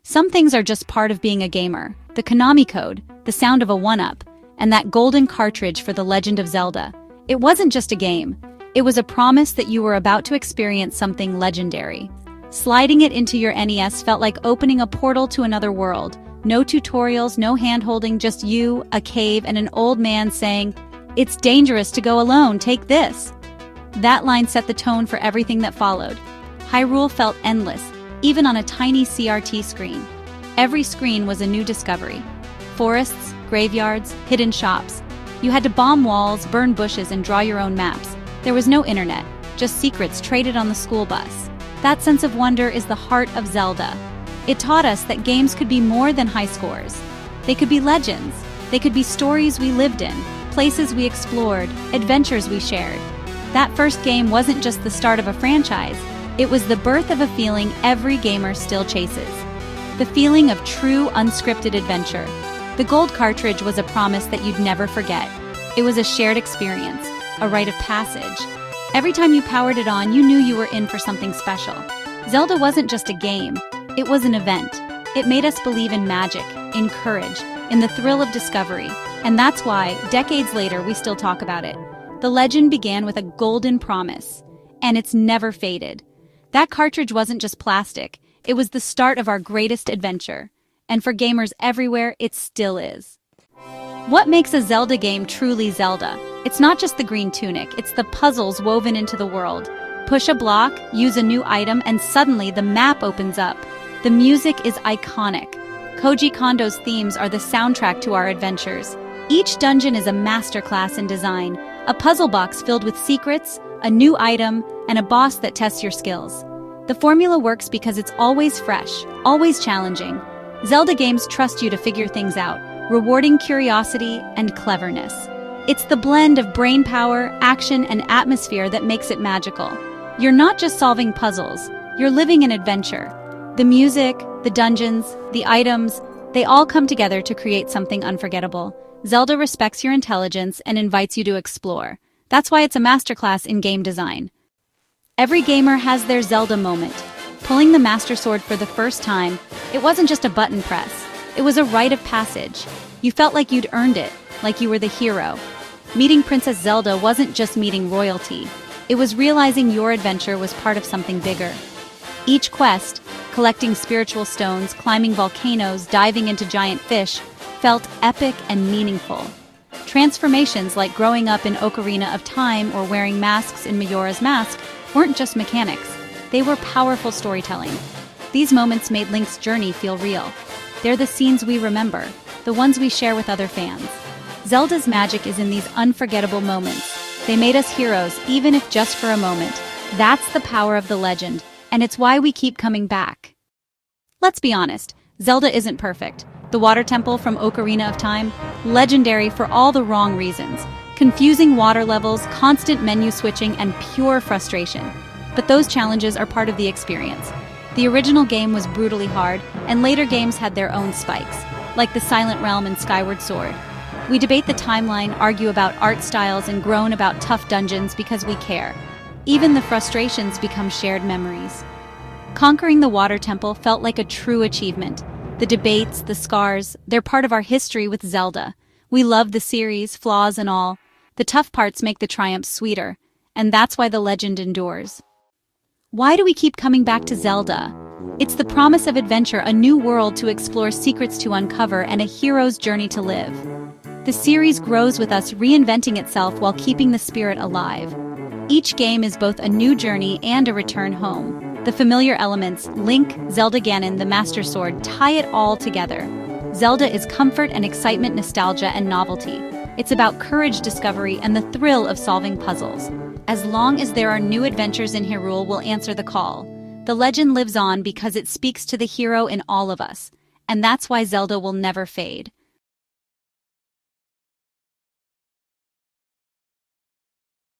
Some things are just part of being a gamer. The Konami code, the sound of a 1-up, and that golden cartridge for The Legend of Zelda. It wasn't just a game. It was a promise that you were about to experience something legendary. Sliding it into your NES felt like opening a portal to another world. No tutorials, no hand-holding, just you, a cave, and an old man saying, "It's dangerous to go alone, take this." That line set the tone for everything that followed. Hyrule felt endless, even on a tiny CRT screen. Every screen was a new discovery. Forests, graveyards, hidden shops. You had to bomb walls, burn bushes, and draw your own maps. There was no internet, just secrets traded on the school bus. That sense of wonder is the heart of Zelda. It taught us that games could be more than high scores. They could be legends. They could be stories we lived in, places we explored, adventures we shared. That first game wasn't just the start of a franchise. It was the birth of a feeling every gamer still chases. The feeling of true, unscripted adventure. The gold cartridge was a promise that you'd never forget. It was a shared experience, a rite of passage. Every time you powered it on, you knew you were in for something special. Zelda wasn't just a game, it was an event. It made us believe in magic, in courage, in the thrill of discovery. And that's why, decades later, we still talk about it. The legend began with a golden promise, and it's never faded. That cartridge wasn't just plastic, it was the start of our greatest adventure. And for gamers everywhere, it still is. What makes a Zelda game truly Zelda? It's not just the green tunic, it's the puzzles woven into the world. Push a block, use a new item, and suddenly the map opens up. The music is iconic. Koji Kondo's themes are the soundtrack to our adventures. Each dungeon is a masterclass in design, a puzzle box filled with secrets, a new item, and a boss that tests your skills. The formula works because it's always fresh, always challenging. Zelda games trust you to figure things out, rewarding curiosity and cleverness. It's the blend of brain power, action, and atmosphere that makes it magical. You're not just solving puzzles, you're living an adventure. The music, the dungeons, the items, they all come together to create something unforgettable. Zelda respects your intelligence and invites you to explore. That's why it's a masterclass in game design. Every gamer has their Zelda moment. Pulling the Master Sword for the first time, it wasn't just a button press. It was a rite of passage. You felt like you'd earned it, like you were the hero. Meeting Princess Zelda wasn't just meeting royalty. It was realizing your adventure was part of something bigger. Each quest, collecting spiritual stones, climbing volcanoes, diving into giant fish, felt epic and meaningful. Transformations like growing up in Ocarina of Time or wearing masks in Majora's Mask weren't just mechanics. They were powerful storytelling. These moments made Link's journey feel real. They're the scenes we remember, the ones we share with other fans. Zelda's magic is in these unforgettable moments. They made us heroes, even if just for a moment. That's the power of the legend, and it's why we keep coming back. Let's be honest, Zelda isn't perfect. The water temple from Ocarina of Time, legendary for all the wrong reasons. Confusing water levels, constant menu switching, and pure frustration. But those challenges are part of the experience. The original game was brutally hard, and later games had their own spikes, like the Silent Realm and Skyward Sword. We debate the timeline, argue about art styles, and groan about tough dungeons because we care. Even the frustrations become shared memories. Conquering the water temple felt like a true achievement. The debates, the scars, they're part of our history with Zelda. We love the series, flaws and all. The tough parts make the triumphs sweeter, and that's why the legend endures. Why do we keep coming back to Zelda? It's the promise of adventure, a new world to explore, secrets to uncover, and a hero's journey to live. The series grows with us, reinventing itself while keeping the spirit alive. Each game is both a new journey and a return home. The familiar elements, Link, Zelda Ganon, the Master Sword, tie it all together. Zelda is comfort and excitement, nostalgia and novelty. It's about courage, discovery, and the thrill of solving puzzles. As long as there are new adventures in Hyrule, we'll answer the call. The legend lives on because it speaks to the hero in all of us. And that's why Zelda will never fade.